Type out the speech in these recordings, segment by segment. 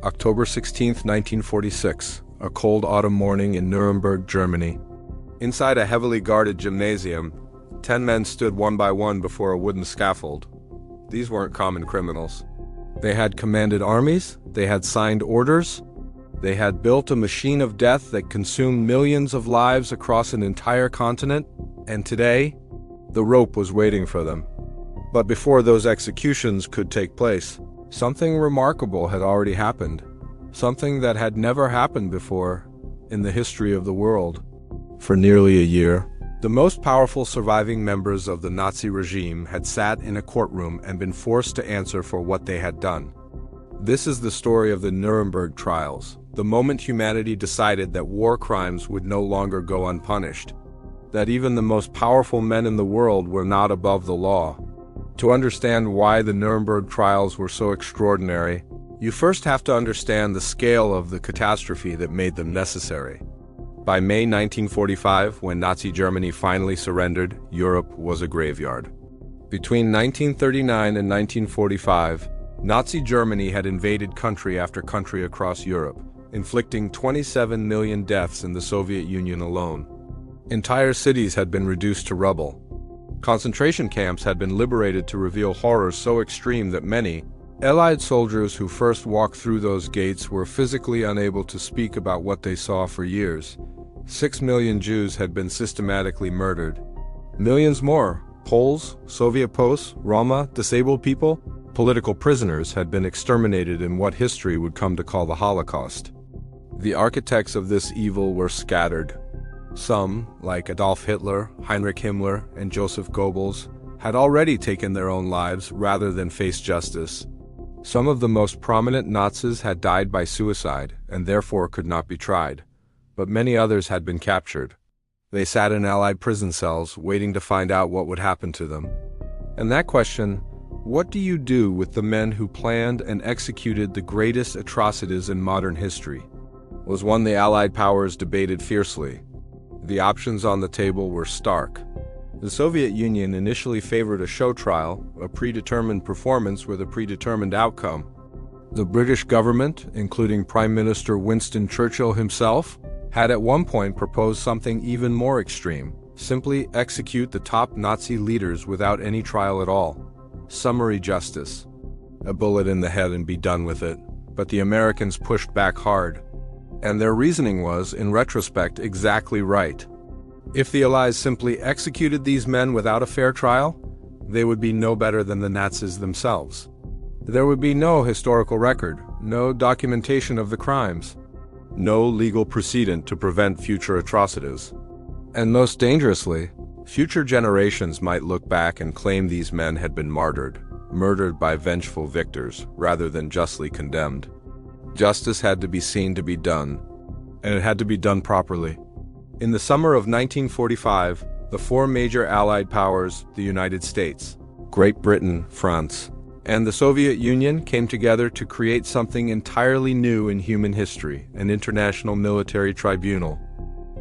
October 16, 1946, a cold autumn morning in Nuremberg, Germany. Inside a heavily guarded gymnasium, 10 men stood one by one before a wooden scaffold. These weren't common criminals. They had commanded armies, they had signed orders, they had built a machine of death that consumed millions of lives across an entire continent, and today, the rope was waiting for them. But before those executions could take place, something remarkable had already happened. Something that had never happened before in the history of the world. For nearly a year, the most powerful surviving members of the Nazi regime had sat in a courtroom and been forced to answer for what they had done. This is the story of the Nuremberg Trials, the moment humanity decided that war crimes would no longer go unpunished, that even the most powerful men in the world were not above the law. To understand why the Nuremberg Trials were so extraordinary, you first have to understand the scale of the catastrophe that made them necessary. By May 1945, when Nazi Germany finally surrendered, Europe was a graveyard. Between 1939 and 1945, Nazi Germany had invaded country after country across Europe, inflicting 27 million deaths in the Soviet Union alone. Entire cities had been reduced to rubble. Concentration camps had been liberated to reveal horrors so extreme that many Allied soldiers who first walked through those gates were physically unable to speak about what they saw for years. 6 million Jews had been systematically murdered. Millions more, Poles, Soviet Posts, Roma, disabled people, political prisoners had been exterminated in what history would come to call the Holocaust. The architects of this evil were scattered. Some, like Adolf Hitler, Heinrich Himmler, and Joseph Goebbels, had already taken their own lives rather than face justice. Some of the most prominent Nazis had died by suicide and therefore could not be tried, but many others had been captured. They sat in Allied prison cells waiting to find out what would happen to them. And that question, what do you do with the men who planned and executed the greatest atrocities in modern history, was one the Allied powers debated fiercely. The options on the table were stark. The Soviet Union initially favored a show trial, a predetermined performance with a predetermined outcome. The British government, including Prime Minister Winston Churchill himself, had at one point proposed something even more extreme: simply execute the top Nazi leaders without any trial at all. Summary justice. A bullet in the head and be done with it. But the Americans pushed back hard. And their reasoning was, in retrospect, exactly right. If the Allies simply executed these men without a fair trial, they would be no better than the Nazis themselves. There would be no historical record, no documentation of the crimes, no legal precedent to prevent future atrocities. And most dangerously, future generations might look back and claim these men had been murdered by vengeful victors rather than justly condemned. Justice had to be seen to be done, and it had to be done properly. In the summer of 1945, the four major Allied powers, the United States, Great Britain, France, and the Soviet Union came together to create something entirely new in human history, an international military tribunal.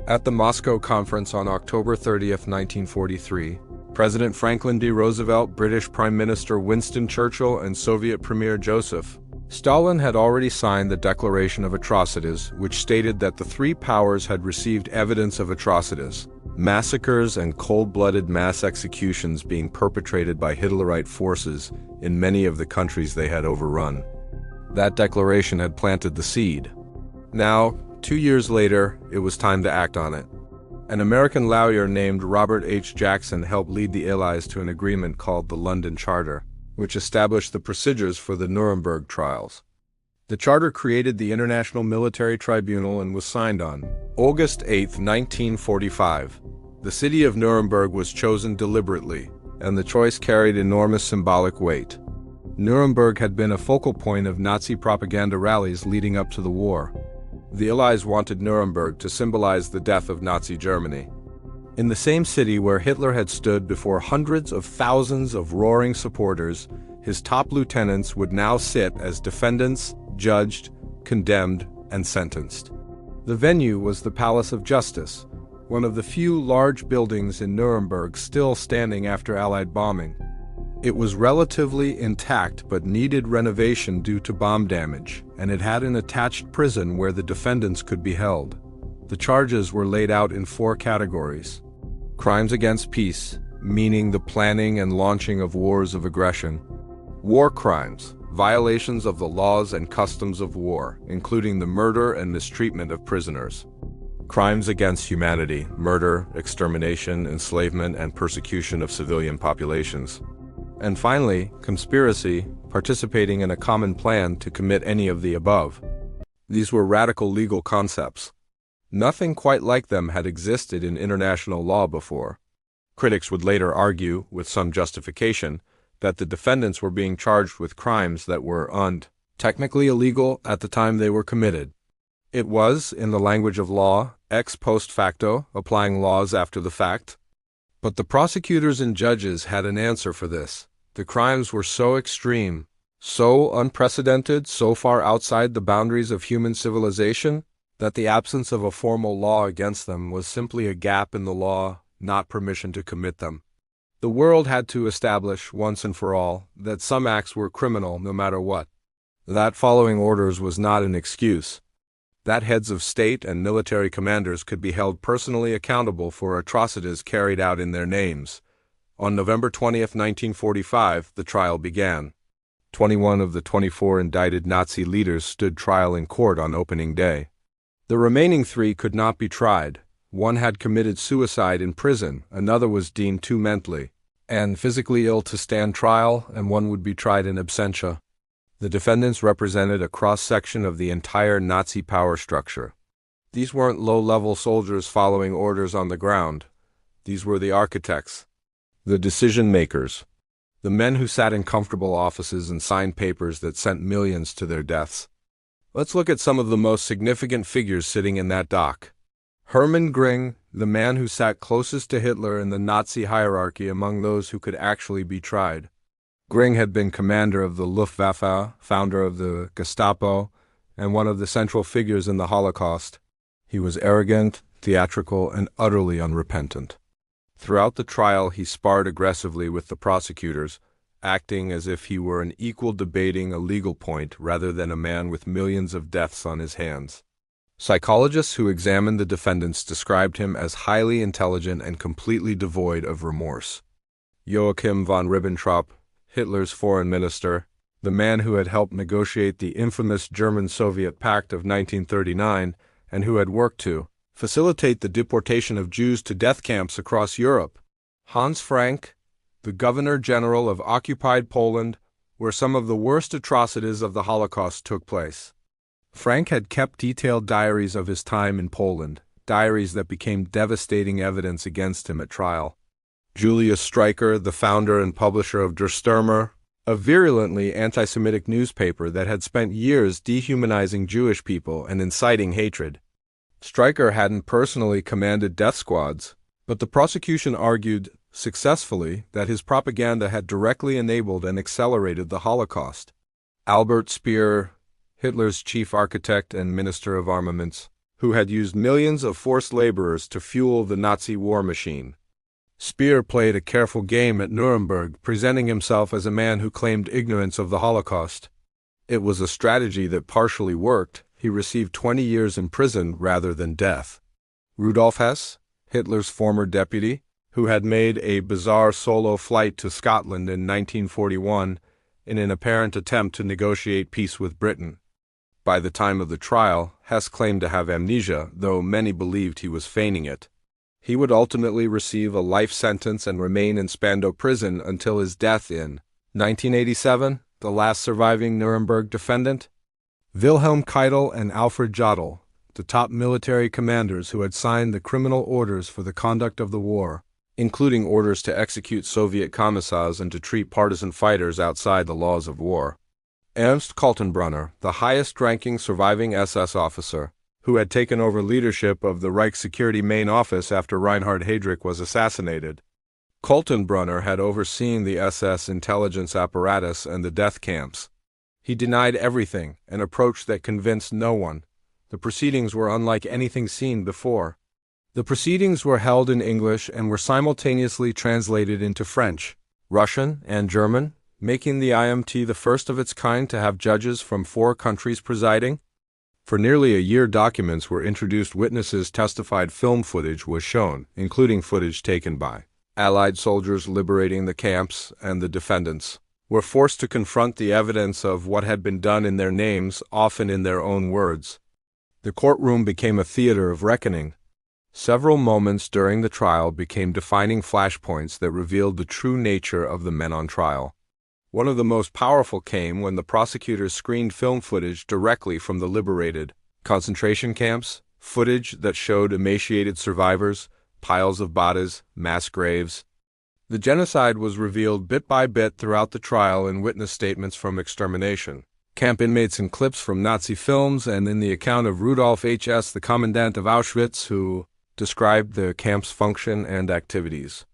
At the Moscow Conference on October 30, 1943, President Franklin D. Roosevelt, British Prime Minister Winston Churchill, and Soviet Premier Joseph Stalin had already signed the Declaration of Atrocities, which stated that the three powers had received evidence of atrocities, massacres and cold-blooded mass executions being perpetrated by Hitlerite forces in many of the countries they had overrun. That declaration had planted the seed. Now, 2 years later, it was time to act on it. An American lawyer named Robert H. Jackson helped lead the Allies to an agreement called the London Charter, which established the procedures for the Nuremberg Trials. The charter created the International Military Tribunal and was signed on August 8, 1945. The city of Nuremberg was chosen deliberately, and the choice carried enormous symbolic weight. Nuremberg had been a focal point of Nazi propaganda rallies leading up to the war. The Allies wanted Nuremberg to symbolize the death of Nazi Germany. In the same city where Hitler had stood before hundreds of thousands of roaring supporters, his top lieutenants would now sit as defendants, judged, condemned, and sentenced. The venue was the Palace of Justice, one of the few large buildings in Nuremberg still standing after Allied bombing. It was relatively intact but needed renovation due to bomb damage, and it had an attached prison where the defendants could be held. The charges were laid out in 4 categories. Crimes against peace, meaning the planning and launching of wars of aggression. War crimes, violations of the laws and customs of war, including the murder and mistreatment of prisoners. Crimes against humanity, murder, extermination, enslavement, and persecution of civilian populations. And finally, conspiracy, participating in a common plan to commit any of the above. These were radical legal concepts. Nothing quite like them had existed in international law before. Critics would later argue, with some justification, that the defendants were being charged with crimes that were technically illegal at the time they were committed. It was, in the language of law, ex post facto, applying laws after the fact. But the prosecutors and judges had an answer for this. The crimes were so extreme, so unprecedented, so far outside the boundaries of human civilization, that the absence of a formal law against them was simply a gap in the law, not permission to commit them. The world had to establish, once and for all, that some acts were criminal no matter what. That following orders was not an excuse. That heads of state and military commanders could be held personally accountable for atrocities carried out in their names. On November 20, 1945, the trial began. 21 of the 24 indicted Nazi leaders stood trial in court on opening day. The remaining 3 could not be tried. One had committed suicide in prison, another was deemed too mentally and physically ill to stand trial, and one would be tried in absentia. The defendants represented a cross-section of the entire Nazi power structure. These weren't low-level soldiers following orders on the ground. These were the architects, the decision-makers, the men who sat in comfortable offices and signed papers that sent millions to their deaths. Let's look at some of the most significant figures sitting in that dock. Hermann Göring, the man who sat closest to Hitler in the Nazi hierarchy among those who could actually be tried. Göring had been commander of the Luftwaffe, founder of the Gestapo, and one of the central figures in the Holocaust. He was arrogant, theatrical, and utterly unrepentant. Throughout the trial, he sparred aggressively with the prosecutors, acting as if he were an equal debating a legal point rather than a man with millions of deaths on his hands. Psychologists who examined the defendants described him as highly intelligent and completely devoid of remorse. Joachim von Ribbentrop, Hitler's foreign minister, the man who had helped negotiate the infamous German-Soviet Pact of 1939 and who had worked to facilitate the deportation of Jews to death camps across Europe. Hans Frank, the Governor-General of occupied Poland, where some of the worst atrocities of the Holocaust took place. Frank had kept detailed diaries of his time in Poland, diaries that became devastating evidence against him at trial. Julius Streicher, the founder and publisher of Der Stürmer, a virulently anti-Semitic newspaper that had spent years dehumanizing Jewish people and inciting hatred. Streicher hadn't personally commanded death squads, but the prosecution argued, successfully, that his propaganda had directly enabled and accelerated the Holocaust. Albert Speer, Hitler's chief architect and minister of armaments, who had used millions of forced laborers to fuel the Nazi war machine. Speer played a careful game at Nuremberg, presenting himself as a man who claimed ignorance of the Holocaust. It was a strategy that partially worked. He received 20 years in prison rather than death. Rudolf Hess, Hitler's former deputy, who had made a bizarre solo flight to Scotland in 1941 in an apparent attempt to negotiate peace with Britain. By the time of the trial, Hess claimed to have amnesia, though many believed he was feigning it. He would ultimately receive a life sentence and remain in Spandau prison until his death in 1987, the last surviving Nuremberg defendant. Wilhelm Keitel and Alfred Jodl, the top military commanders who had signed the criminal orders for the conduct of the war, including orders to execute Soviet commissars and to treat partisan fighters outside the laws of war. Ernst Kaltenbrunner, the highest-ranking surviving SS officer, who had taken over leadership of the Reich Security Main Office after Reinhard Heydrich was assassinated. Kaltenbrunner had overseen the SS intelligence apparatus and the death camps. He denied everything, an approach that convinced no one. The proceedings were unlike anything seen before. The proceedings were held in English and were simultaneously translated into French. Russian, and German, making the IMT the first of its kind to have judges from 4 countries presiding. For nearly a year, documents were introduced, witnesses testified, film footage was shown, including footage taken by Allied soldiers liberating the camps, and the defendants were forced to confront the evidence of what had been done in their names, often in their own words. The courtroom became a theater of reckoning. Several moments during the trial became defining flashpoints that revealed the true nature of the men on trial. One of the most powerful came when the prosecutors screened film footage directly from the liberated concentration camps, footage that showed emaciated survivors, piles of bodies, mass graves. The genocide was revealed bit by bit throughout the trial in witness statements from extermination camp inmates and clips from Nazi films, and in the account of Rudolf H.S., the commandant of Auschwitz, who described the camp's function and activities.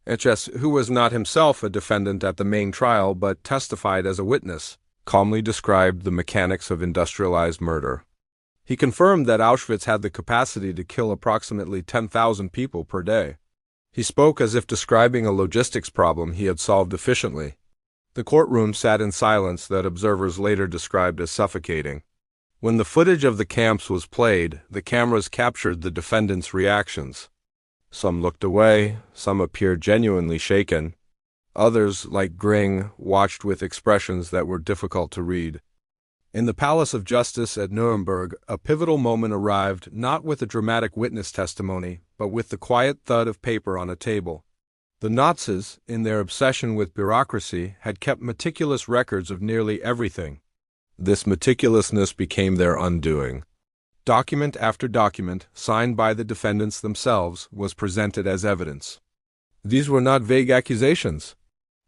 H.S., who was not himself a defendant at the main trial but testified as a witness, calmly described the mechanics of industrialized murder. He confirmed that Auschwitz had the capacity to kill approximately 10,000 people per day. He spoke as if describing a logistics problem he had solved efficiently. The courtroom sat in silence that observers later described as suffocating. When the footage of the camps was played, the cameras captured the defendants' reactions. Some looked away, some appeared genuinely shaken. Others, like Gring, watched with expressions that were difficult to read. In the Palace of Justice at Nuremberg, a pivotal moment arrived, not with a dramatic witness testimony, but with the quiet thud of paper on a table. The Nazis, in their obsession with bureaucracy, had kept meticulous records of nearly everything. This meticulousness became their undoing. Document after document, signed by the defendants themselves, was presented as evidence. These were not vague accusations.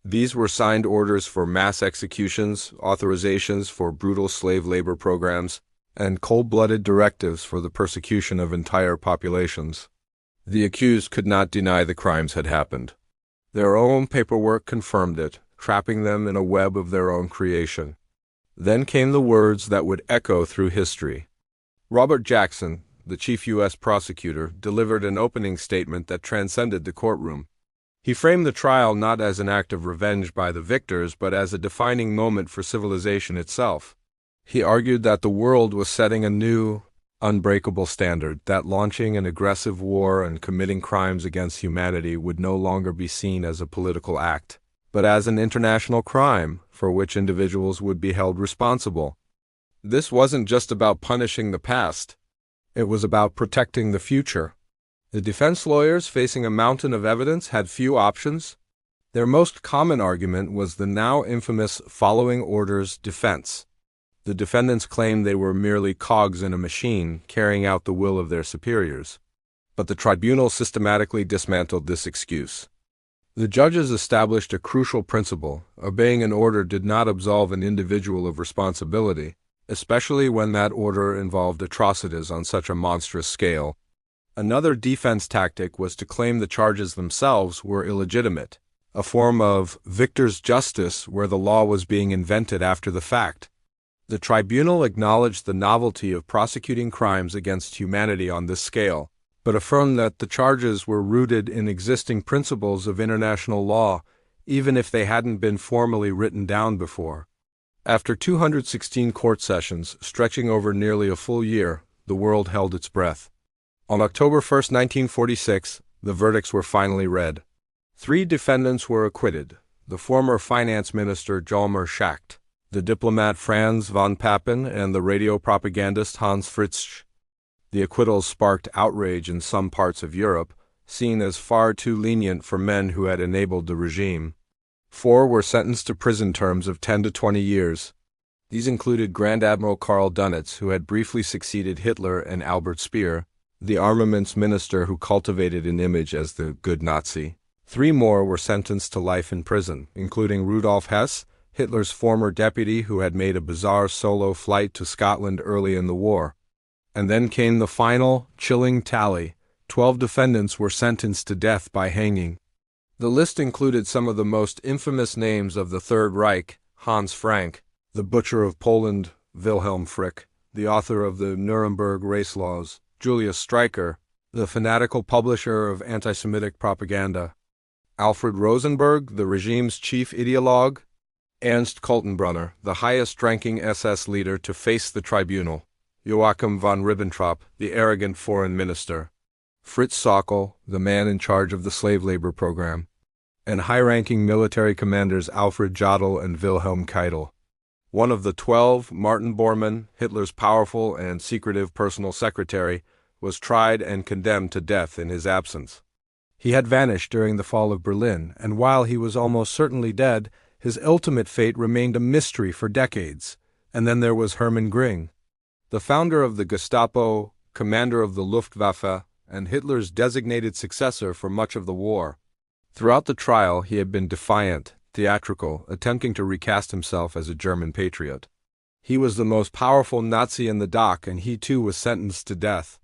These were signed orders for mass executions, authorizations for brutal slave labor programs, and cold-blooded directives for the persecution of entire populations. The accused could not deny the crimes had happened. Their own paperwork confirmed it, trapping them in a web of their own creation. Then came the words that would echo through history. Robert Jackson, the chief U.S. prosecutor, delivered an opening statement that transcended the courtroom. He framed the trial not as an act of revenge by the victors, but as a defining moment for civilization itself. He argued that the world was setting a new, unbreakable standard, that launching an aggressive war and committing crimes against humanity would no longer be seen as a political act, but as an international crime for which individuals would be held responsible. This wasn't just about punishing the past. It was about protecting the future. The defense lawyers, facing a mountain of evidence, had few options. Their most common argument was the now infamous following orders defense. The defendants claimed they were merely cogs in a machine carrying out the will of their superiors. But the tribunal systematically dismantled this excuse. The judges established a crucial principle: obeying an order did not absolve an individual of responsibility, especially when that order involved atrocities on such a monstrous scale. Another defense tactic was to claim the charges themselves were illegitimate, a form of victor's justice where the law was being invented after the fact. The tribunal acknowledged the novelty of prosecuting crimes against humanity on this scale, but affirmed that the charges were rooted in existing principles of international law, even if they hadn't been formally written down before. After 216 court sessions, stretching over nearly a full year, the world held its breath. On October 1, 1946, the verdicts were finally read. 3 defendants were acquitted: the former finance minister Hjalmar Schacht, the diplomat Franz von Papen, and the radio propagandist Hans Fritzsch. The acquittals sparked outrage in some parts of Europe, seen as far too lenient for men who had enabled the regime. 4 were sentenced to prison terms of 10 to 20 years. These included Grand Admiral Karl Dönitz, who had briefly succeeded Hitler, and Albert Speer, the armaments minister who cultivated an image as the good Nazi. 3 more were sentenced to life in prison, including Rudolf Hess, Hitler's former deputy who had made a bizarre solo flight to Scotland early in the war. And then came the final, chilling tally. 12 defendants were sentenced to death by hanging. The list included some of the most infamous names of the Third Reich: Hans Frank, the butcher of Poland; Wilhelm Frick, the author of the Nuremberg race laws; Julius Streicher, the fanatical publisher of anti-Semitic propaganda; Alfred Rosenberg, the regime's chief ideologue; Ernst Kaltenbrunner, the highest-ranking SS leader, to face the tribunal; Joachim von Ribbentrop, the arrogant foreign minister; Fritz Sauckel, the man in charge of the slave labor program; and high-ranking military commanders Alfred Jodl and Wilhelm Keitel. One of the 12, Martin Bormann, Hitler's powerful and secretive personal secretary, was tried and condemned to death in his absence. He had vanished during the fall of Berlin, and while he was almost certainly dead, his ultimate fate remained a mystery for decades. And then there was Hermann Göring, the founder of the Gestapo, commander of the Luftwaffe, and Hitler's designated successor for much of the war. Throughout the trial, he had been defiant, theatrical, attempting to recast himself as a German patriot. He was the most powerful Nazi in the dock, and he too was sentenced to death.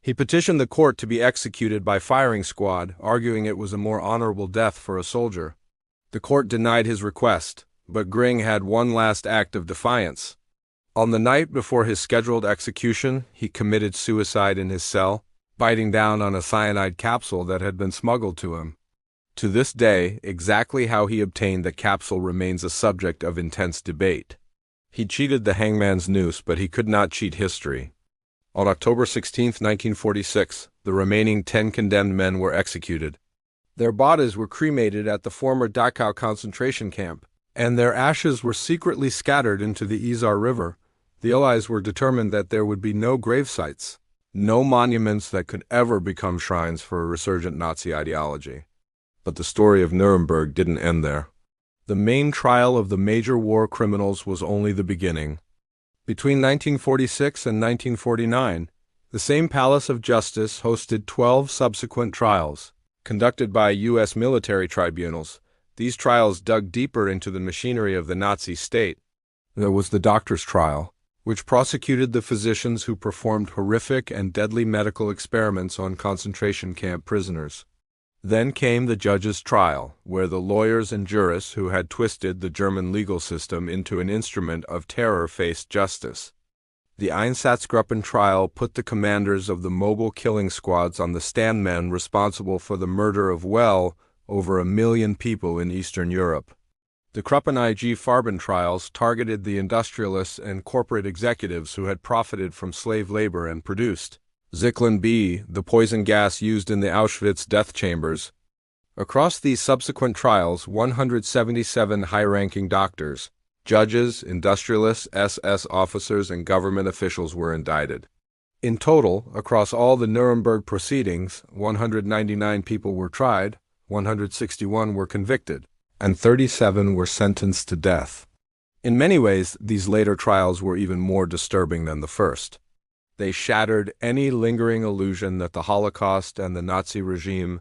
He petitioned the court to be executed by firing squad, arguing it was a more honorable death for a soldier. The court denied his request, but Göring had one last act of defiance. On the night before his scheduled execution, he committed suicide in his cell, biting down on a cyanide capsule that had been smuggled to him. To this day, exactly how he obtained the capsule remains a subject of intense debate. He cheated the hangman's noose, but he could not cheat history. On October 16, 1946, the remaining 10 condemned men were executed. Their bodies were cremated at the former Dachau concentration camp, and their ashes were secretly scattered into the Isar River. The Allies were determined that there would be no grave sites, no monuments that could ever become shrines for a resurgent Nazi ideology. But the story of Nuremberg didn't end there. The main trial of the major war criminals was only the beginning. Between 1946 and 1949, the same Palace of Justice hosted 12 subsequent trials, conducted by U.S. military tribunals. These trials dug deeper into the machinery of the Nazi state. There was the doctor's trial, which prosecuted the physicians who performed horrific and deadly medical experiments on concentration camp prisoners. Then came the judge's trial, where the lawyers and jurists who had twisted the German legal system into an instrument of terror faced justice. The Einsatzgruppen trial put the commanders of the mobile killing squads on the stand, men responsible for the murder of well over 1 million people in Eastern Europe. The Kruppen-IG Farben trials targeted the industrialists and corporate executives who had profited from slave labor and produced Zyklon B, the poison gas used in the Auschwitz death chambers. Across these subsequent trials, 177 high-ranking doctors, judges, industrialists, SS officers, and government officials were indicted. In total, across all the Nuremberg proceedings, 199 people were tried, 161 were convicted, and 37 were sentenced to death. In many ways, these later trials were even more disturbing than the first. They shattered any lingering illusion that the Holocaust and the Nazi regime's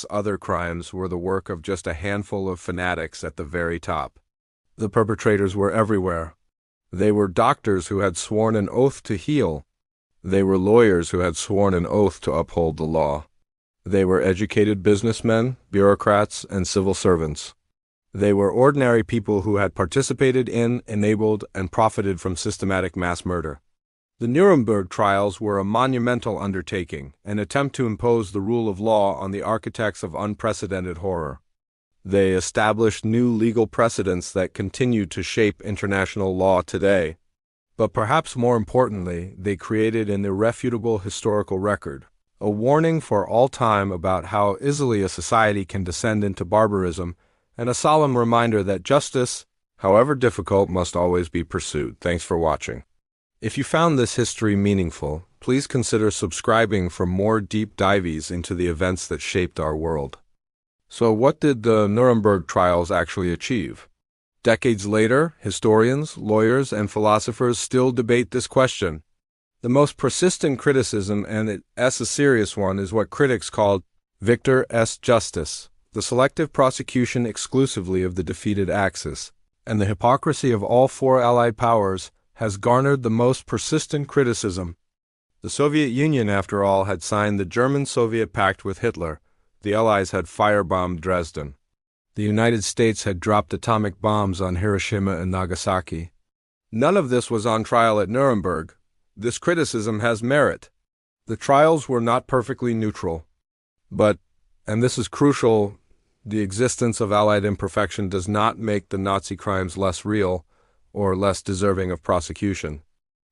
other crimes were the work of just a handful of fanatics at the very top. The perpetrators were everywhere. They were doctors who had sworn an oath to heal. They were lawyers who had sworn an oath to uphold the law. They were educated businessmen, bureaucrats, and civil servants. They were ordinary people who had participated in, enabled, and profited from systematic mass murder. The Nuremberg trials were a monumental undertaking, an attempt to impose the rule of law on the architects of unprecedented horror. They established new legal precedents that continue to shape international law today. But perhaps more importantly, they created an irrefutable historical record, a warning for all time about how easily a society can descend into barbarism, and a solemn reminder that justice, however difficult, must always be pursued. Thanks for watching. If you found this history meaningful, please consider subscribing for more deep dives into the events that shaped our world. So what did the Nuremberg trials actually achieve? Decades later, historians, lawyers, and philosophers still debate this question. The most persistent criticism, and it's a serious one, is what critics called Victor S. Justice, the selective prosecution exclusively of the defeated Axis, and the hypocrisy of all four Allied powers has garnered the most persistent criticism. The Soviet Union, after all, had signed the German-Soviet Pact with Hitler. The Allies had firebombed Dresden. The United States had dropped atomic bombs on Hiroshima and Nagasaki. None of this was on trial at Nuremberg. This criticism has merit. The trials were not perfectly neutral. But, and this is crucial, The existence of Allied imperfection does not make the Nazi crimes less real or less deserving of prosecution.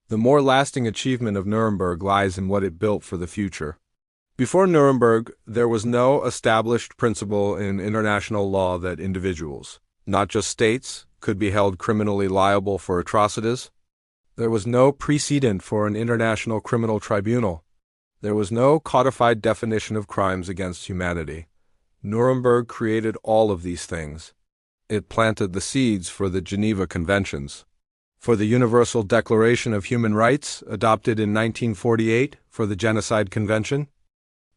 The more lasting achievement of Nuremberg lies in what it built for the future. Before Nuremberg, there was no established principle in international law that individuals, not just states, could be held criminally liable for atrocities. There was no precedent for an international criminal tribunal. There was no codified definition of crimes against humanity. Nuremberg created all of these things. It planted the seeds for the Geneva Conventions, for the Universal Declaration of Human Rights, adopted in 1948, for the Genocide Convention,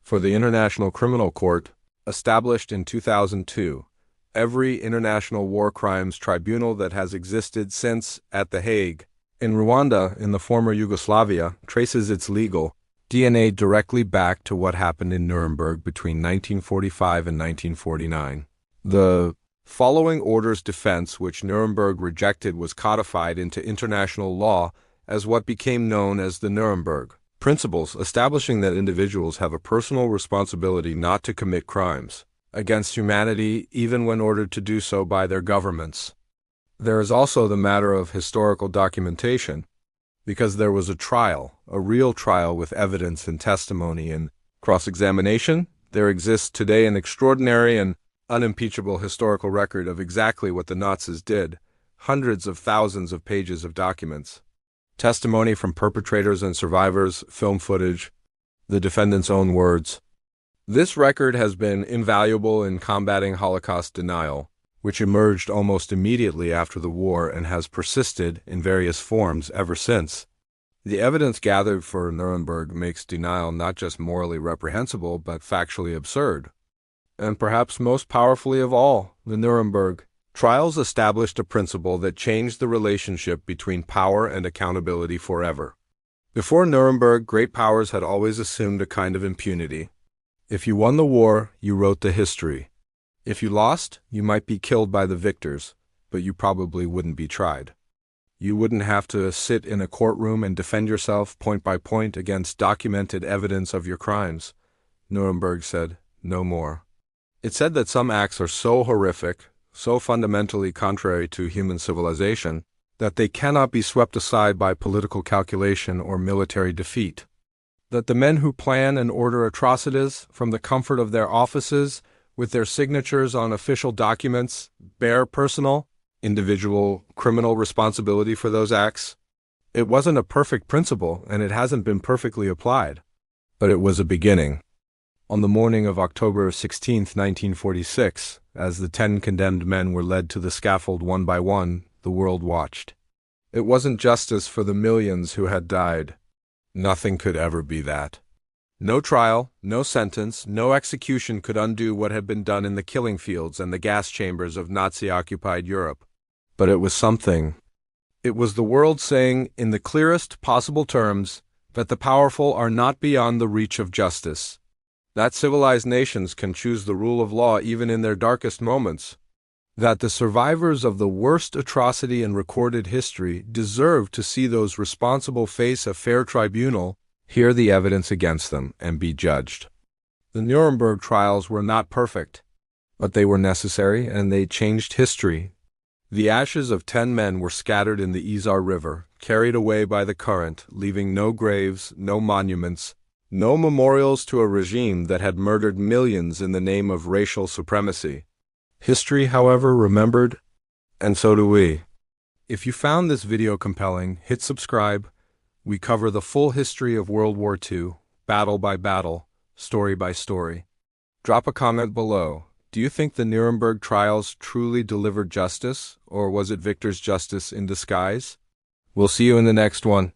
for the International Criminal Court, established in 2002, every international war crimes tribunal that has existed since at The Hague, in Rwanda, in the former Yugoslavia, traces its legal DNA directly back to what happened in Nuremberg between 1945 and 1949. The following order's defense, which Nuremberg rejected, was codified into international law as what became known as the Nuremberg Principles, establishing that individuals have a personal responsibility not to commit crimes against humanity, even when ordered to do so by their governments. There is also the matter of historical documentation, because there was a trial, a real trial with evidence and testimony and cross-examination. There exists today an extraordinary and unimpeachable historical record of exactly what the Nazis did, hundreds of thousands of pages of documents, testimony from perpetrators and survivors, film footage, the defendant's own words. This record has been invaluable in combating Holocaust denial, which emerged almost immediately after the war and has persisted in various forms ever since. The evidence gathered for Nuremberg makes denial not just morally reprehensible but factually absurd. And perhaps most powerfully of all, the Nuremberg trials established a principle that changed the relationship between power and accountability forever. Before Nuremberg, great powers had always assumed a kind of impunity. If you won the war, you wrote the history. If you lost, you might be killed by the victors, but you probably wouldn't be tried. You wouldn't have to sit in a courtroom and defend yourself point by point against documented evidence of your crimes. Nuremberg said, no more. It said that some acts are so horrific, so fundamentally contrary to human civilization, that they cannot be swept aside by political calculation or military defeat. That the men who plan and order atrocities from the comfort of their offices, with their signatures on official documents, bear personal, individual criminal responsibility for those acts. It wasn't a perfect principle, and it hasn't been perfectly applied. But it was a beginning. On the morning of October 16, 1946, as the 10 condemned men were led to the scaffold one by one, the world watched. It wasn't justice for the millions who had died. Nothing could ever be that. No trial, no sentence, no execution could undo what had been done in the killing fields and the gas chambers of Nazi-occupied Europe. But it was something. It was the world saying, in the clearest possible terms, that the powerful are not beyond the reach of justice. That civilized nations can choose the rule of law even in their darkest moments. That the survivors of the worst atrocity in recorded history deserve to see those responsible face a fair tribunal, hear the evidence against them, and be judged. The Nuremberg trials were not perfect, but they were necessary, and they changed history. The ashes of 10 men were scattered in the Isar River, carried away by the current, leaving no graves, no monuments, no memorials to a regime that had murdered millions in the name of racial supremacy. History, however, remembered, and so do we. If you found this video compelling, hit subscribe. We cover the full history of World War II, battle by battle, story by story. Drop a comment below. Do you think the Nuremberg trials truly delivered justice, or was it victor's justice in disguise? We'll see you in the next one.